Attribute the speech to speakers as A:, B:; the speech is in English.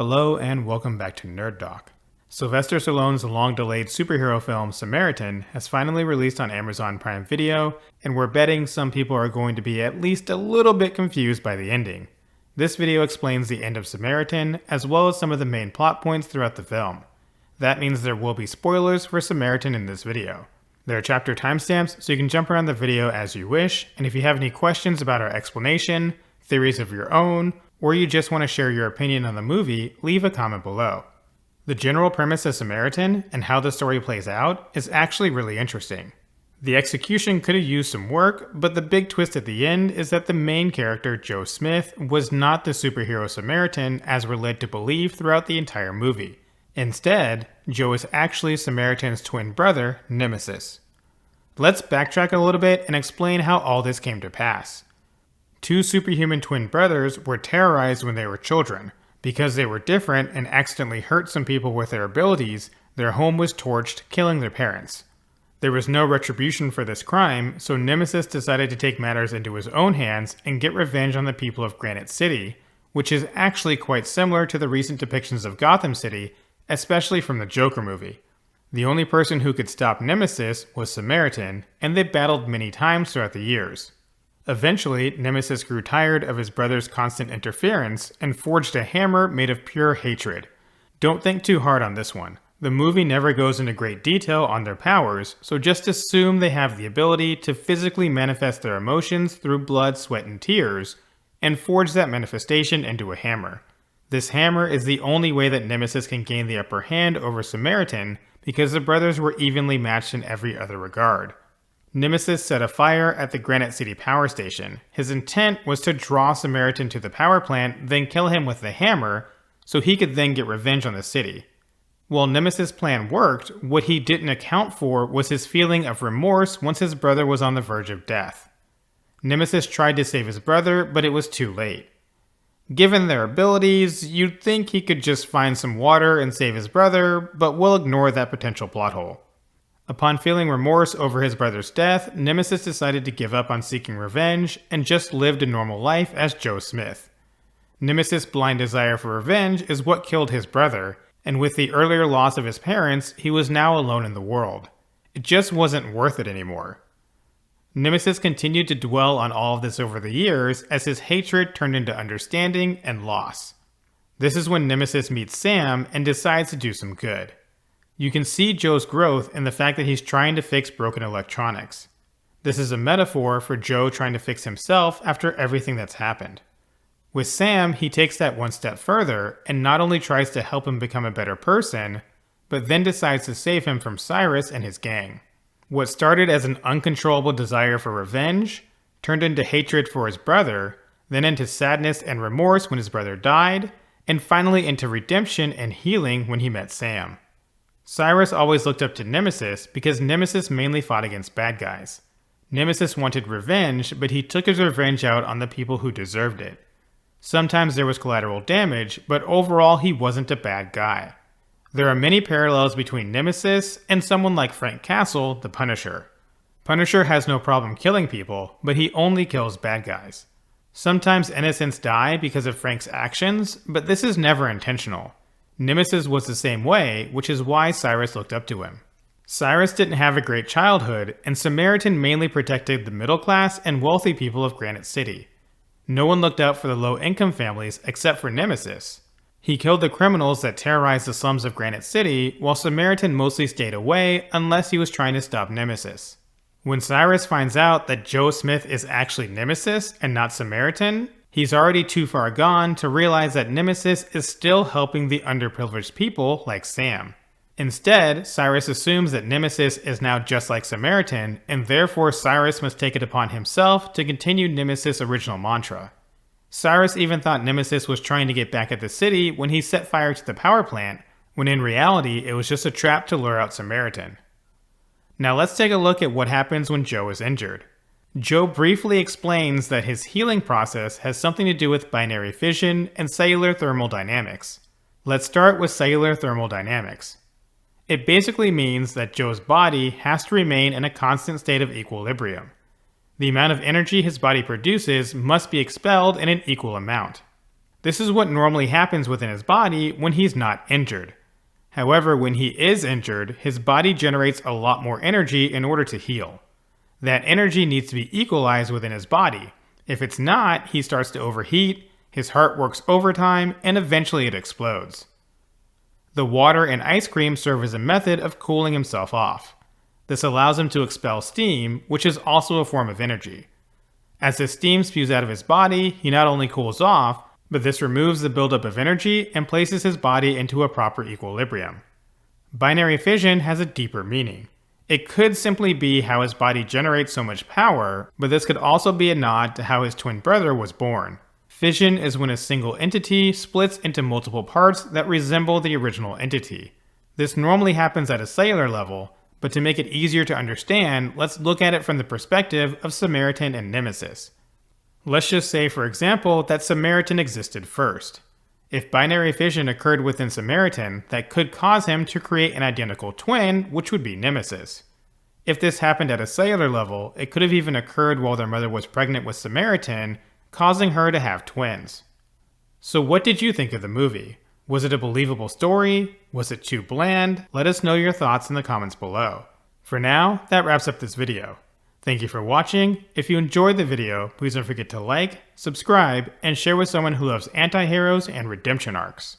A: Hello and welcome back to Nerd Doc. Sylvester Stallone's long-delayed superhero film Samaritan has finally released on Amazon Prime Video, and we're betting some people are going to be at least a little bit confused by the ending. This video explains the end of Samaritan, as well as some of the main plot points throughout the film. That means there will be spoilers for Samaritan in this video. There are chapter timestamps, so you can jump around the video as you wish, and if you have any questions about our explanation, theories of your own, or you just want to share your opinion on the movie, leave a comment below. The general premise of Samaritan and how the story plays out is actually really interesting. The execution could have used some work, but the big twist at the end is that the main character, Joe Smith, was not the superhero Samaritan as we're led to believe throughout the entire movie. Instead, Joe is actually Samaritan's twin brother, Nemesis. Let's backtrack a little bit and explain how all this came to pass. Two superhuman twin brothers were terrorized when they were children. Because they were different and accidentally hurt some people with their abilities, their home was torched, killing their parents. There was no retribution for this crime, so Nemesis decided to take matters into his own hands and get revenge on the people of Granite City, which is actually quite similar to the recent depictions of Gotham City, especially from the Joker movie. The only person who could stop Nemesis was Samaritan, and they battled many times throughout the years. Eventually, Nemesis grew tired of his brother's constant interference and forged a hammer made of pure hatred. Don't think too hard on this one. The movie never goes into great detail on their powers, so just assume they have the ability to physically manifest their emotions through blood, sweat, and tears, and forge that manifestation into a hammer. This hammer is the only way that Nemesis can gain the upper hand over Samaritan because the brothers were evenly matched in every other regard. Nemesis set a fire at the Granite City power station. His intent was to draw Samaritan to the power plant, then kill him with the hammer, so he could then get revenge on the city. While Nemesis' plan worked, what he didn't account for was his feeling of remorse once his brother was on the verge of death. Nemesis tried to save his brother, but it was too late. Given their abilities, you'd think he could just find some water and save his brother, but we'll ignore that potential plot hole. Upon feeling remorse over his brother's death, Nemesis decided to give up on seeking revenge and just lived a normal life as Joe Smith. Nemesis' blind desire for revenge is what killed his brother, and with the earlier loss of his parents, he was now alone in the world. It just wasn't worth it anymore. Nemesis continued to dwell on all of this over the years as his hatred turned into understanding and loss. This is when Nemesis meets Sam and decides to do some good. You can see Joe's growth in the fact that he's trying to fix broken electronics. This is a metaphor for Joe trying to fix himself after everything that's happened. With Sam, he takes that one step further and not only tries to help him become a better person, but then decides to save him from Cyrus and his gang. What started as an uncontrollable desire for revenge turned into hatred for his brother, then into sadness and remorse when his brother died, and finally into redemption and healing when he met Sam. Cyrus always looked up to Nemesis because Nemesis mainly fought against bad guys. Nemesis wanted revenge, but he took his revenge out on the people who deserved it. Sometimes there was collateral damage, but overall he wasn't a bad guy. There are many parallels between Nemesis and someone like Frank Castle, the Punisher. Punisher has no problem killing people, but he only kills bad guys. Sometimes innocents die because of Frank's actions, but this is never intentional. Nemesis was the same way, which is why Cyrus looked up to him. Cyrus didn't have a great childhood, and Samaritan mainly protected the middle class and wealthy people of Granite City. No one looked out for the low-income families except for Nemesis. He killed the criminals that terrorized the slums of Granite City, while Samaritan mostly stayed away unless he was trying to stop Nemesis. When Cyrus finds out that Joe Smith is actually Nemesis and not Samaritan, he's already too far gone to realize that Nemesis is still helping the underprivileged people like Sam. Instead, Cyrus assumes that Nemesis is now just like Samaritan, and therefore Cyrus must take it upon himself to continue Nemesis' original mantra. Cyrus even thought Nemesis was trying to get back at the city when he set fire to the power plant, when in reality it was just a trap to lure out Samaritan. Now let's take a look at what happens when Joe is injured. Joe briefly explains that his healing process has something to do with binary fission and cellular thermodynamics. Let's start with cellular thermodynamics. It basically means that Joe's body has to remain in a constant state of equilibrium. The amount of energy his body produces must be expelled in an equal amount. This is what normally happens within his body when he's not injured. However, when he is injured, his body generates a lot more energy in order to heal. That energy needs to be equalized within his body. If it's not, he starts to overheat, his heart works overtime, and eventually it explodes. The water and ice cream serve as a method of cooling himself off. This allows him to expel steam, which is also a form of energy. As the steam spews out of his body, he not only cools off, but this removes the buildup of energy and places his body into a proper equilibrium. Binary fission has a deeper meaning. It could simply be how his body generates so much power, but this could also be a nod to how his twin brother was born. Fission is when a single entity splits into multiple parts that resemble the original entity. This normally happens at a cellular level, but to make it easier to understand, let's look at it from the perspective of Samaritan and Nemesis. Let's just say, for example, that Samaritan existed first. If binary fission occurred within Samaritan, that could cause him to create an identical twin, which would be Nemesis. If this happened at a cellular level, it could have even occurred while their mother was pregnant with Samaritan, causing her to have twins. So what did you think of the movie? Was it a believable story? Was it too bland? Let us know your thoughts in the comments below. For now, that wraps up this video. Thank you for watching. If you enjoyed the video, please don't forget to like, subscribe, and share with someone who loves anti-heroes and redemption arcs.